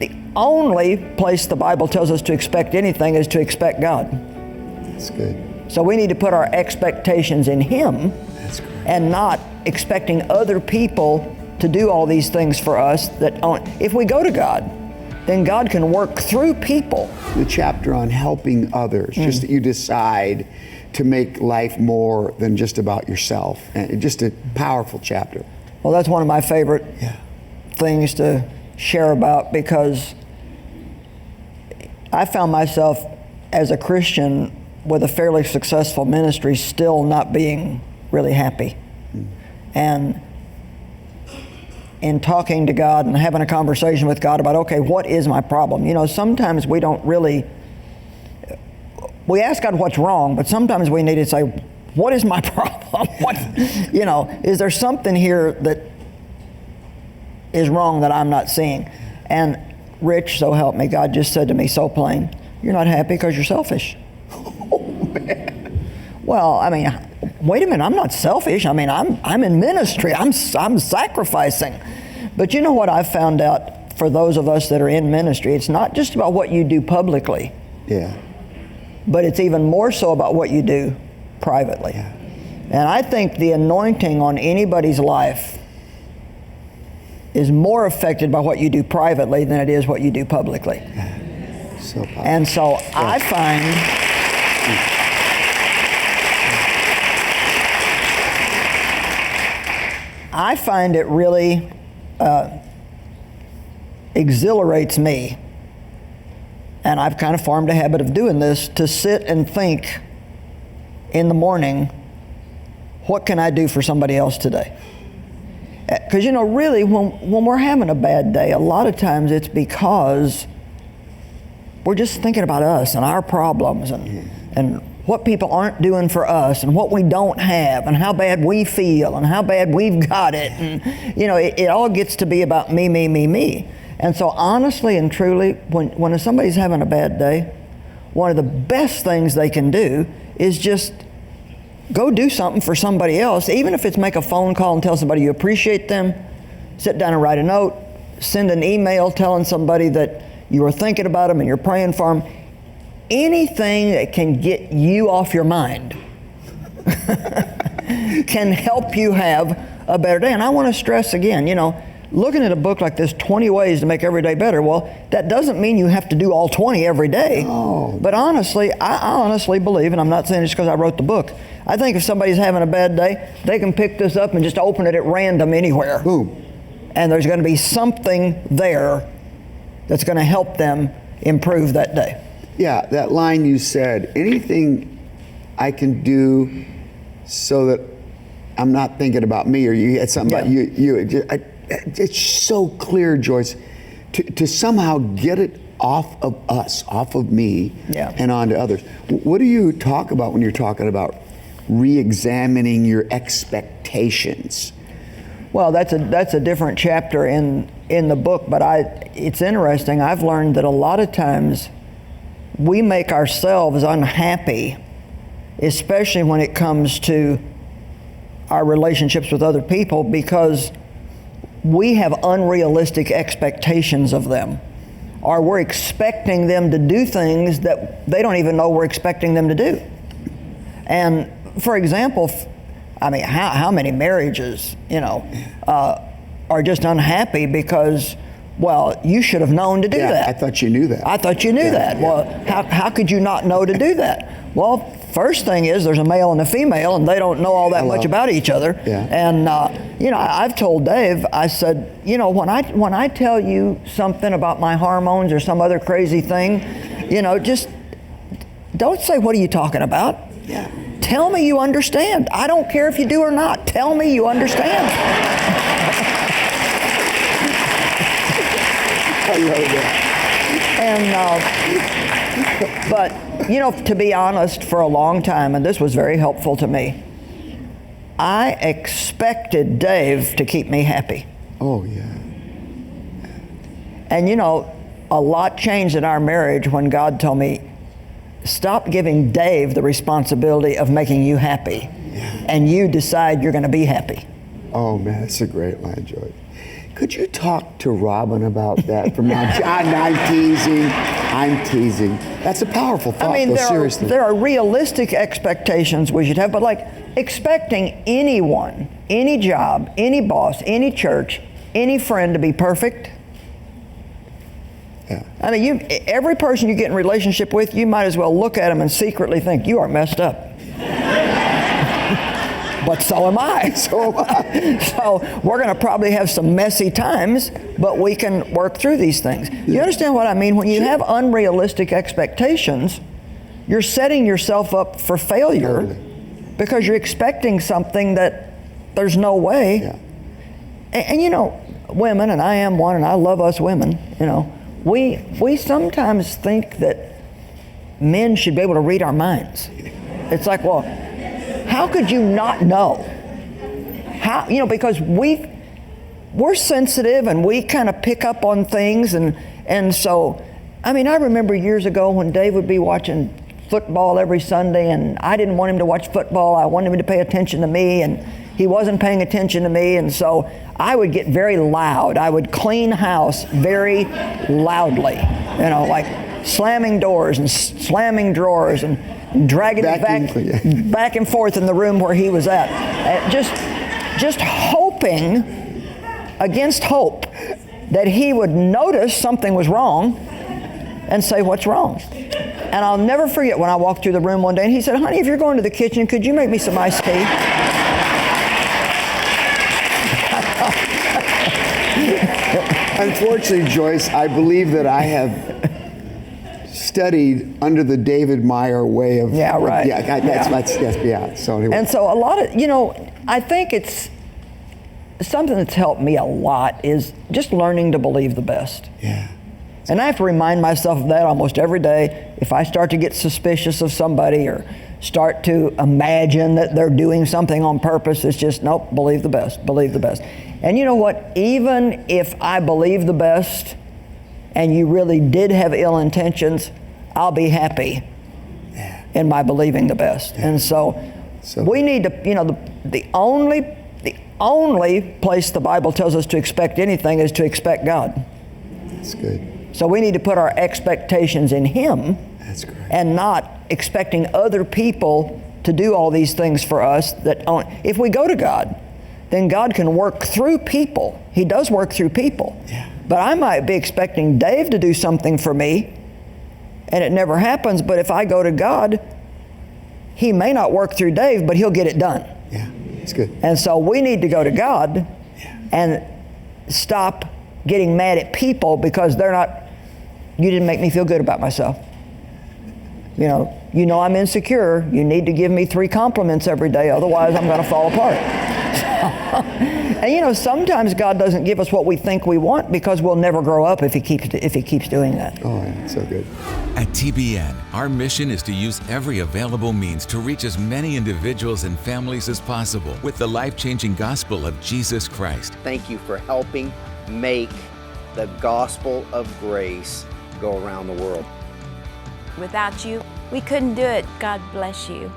the only place the Bible tells us to expect anything is to expect God. That's good. So we need to put our expectations in Him. That's great. And not expecting other people to do all these things for us. If we go to God, then God can work through people. The chapter on helping others, just that you decide to make life more than just about yourself. And just a powerful chapter. Well, that's one of my favorite things to share about, because I found myself as a Christian with a fairly successful ministry still not being really happy. And in talking to God and having a conversation with God about, okay, what is my problem? You know, sometimes we ask God what's wrong, but sometimes we need to say, what is my problem? Is there something here that is wrong that I'm not seeing? And Rich, so help me, God just said to me so plain, you're not happy because you're selfish. Oh, man. Well, I mean, wait a minute, I'm not selfish. I mean, I'm in ministry. I'm sacrificing. But you know what I've found out for those of us that are in ministry? It's not just about what you do publicly. Yeah. But it's even more so about what you do privately. Yeah. And I think the anointing on anybody's life is more affected by what you do privately than it is what you do publicly. Yeah. So powerful. And so I find it really exhilarates me, and I've kind of formed a habit of doing this, to sit and think in the morning, what can I do for somebody else today? Because, really, when we're having a bad day, a lot of times it's because we're just thinking about us and our problems and what people aren't doing for us and what we don't have and how bad we feel and how bad we've got it. And, it all gets to be about me, me, me, me. And so honestly and truly, when somebody's having a bad day, one of the best things they can do is just go do something for somebody else, even if it's make a phone call and tell somebody you appreciate them, sit down and write a note, send an email telling somebody that you are thinking about them and you're praying for them. Anything that can get you off your mind can help you have a better day. And I want to stress again, looking at a book like this, 20 Ways to Make Every Day Better, well, that doesn't mean you have to do all 20 every day. No. But honestly, I honestly believe, and I'm not saying it's because I wrote the book, I think if somebody's having a bad day, they can pick this up and just open it at random anywhere. Boom. And there's going to be something there that's going to help them improve that day. Yeah, that line you said, anything I can do so that I'm not thinking about me, or you had something about you. It's so clear, Joyce, to somehow get it off of us, off of me, and onto others. What do you talk about when you're talking about re-examining your expectations? Well, that's a different chapter in the book, but it's interesting. I've learned that a lot of times we make ourselves unhappy, especially when it comes to our relationships with other people, because we have unrealistic expectations of them, or we're expecting them to do things that they don't even know we're expecting them to do. And for example, I mean, how many marriages, are just unhappy because, well, you should have known to do that. I thought you knew that. I thought you knew that. Well, how could you not know to do that? Well, first thing is there's a male and a female, and they don't know all that much about each other. Yeah. And I've told Dave, I said, when I tell you something about my hormones or some other crazy thing, just don't say, what are you talking about? Yeah. Tell me you understand. I don't care if you do or not. Tell me you understand. I love that. And but to be honest, for a long time, and this was very helpful to me, I expected Dave to keep me happy. Oh yeah. And a lot changed in our marriage when God told me, stop giving Dave the responsibility of making you happy, and you decide you're going to be happy. Oh man, that's a great line, Joyce. Could you talk to Robin about that from now? I'm teasing. I'm teasing. That's a powerful thought, I mean, though, seriously. there are realistic expectations we should have, but like expecting anyone, any job, any boss, any church, any friend to be perfect. Yeah. I mean, every person you get in a relationship with, you might as well look at them and secretly think, you are messed up. But so am I. So am I. So we're going to probably have some messy times, but we can work through these things. You understand what I mean? When you have unrealistic expectations, you're setting yourself up for failure. Totally. Because you're expecting something that there's no way. Yeah. And you know, women, and I am one, and I love us women, you know, we sometimes think that men should be able to read our minds. It's like, well, how could you not know? How, you know, because we're sensitive and we kind of pick up on things, and so, I mean, I remember years ago when Dave would be watching football every Sunday, and I didn't want him to watch football. I wanted him to pay attention to me, and he wasn't paying attention to me, and so I would get very loud. I would clean house very loudly, you know, like slamming doors and slamming drawers and dragging him back and forth in the room where he was at. Just hoping against hope that he would notice something was wrong and say, what's wrong? And I'll never forget when I walked through the room one day and he said, honey, if you're going to the kitchen, could you make me some iced tea? Unfortunately, Joyce, I believe that I have studied under the David Meyer way of... Yeah, right. Yeah. So anyway. And so a lot of, you know, I think it's something that's helped me a lot is just learning to believe the best. Yeah. And I have to remind myself of that almost every day. If I start to get suspicious of somebody or start to imagine that they're doing something on purpose, it's just, nope, believe the best, believe the best. And you know what? Even if I believe the best and you really did have ill intentions, I'll be happy in my believing the best. And so we need to, you know, the only place the Bible tells us to expect anything is to expect God. That's good. So we need to put our expectations in Him. That's great. And not expecting other people to do all these things for us. If we go to God, then God can work through people. He does work through people. Yeah. But I might be expecting Dave to do something for me, and it never happens. But if I go to God, He may not work through Dave, but He'll get it done. Yeah, it's good. And so we need to go to God and stop getting mad at people because you didn't make me feel good about myself. You know I'm insecure. You need to give me 3 compliments every day, otherwise I'm going to fall apart. And you know, sometimes God doesn't give us what we think we want because we'll never grow up if He keeps doing that. Oh, yeah, so good. At TBN, our mission is to use every available means to reach as many individuals and families as possible with the life-changing gospel of Jesus Christ. Thank you for helping make the gospel of grace go around the world. Without you, we couldn't do it. God bless you.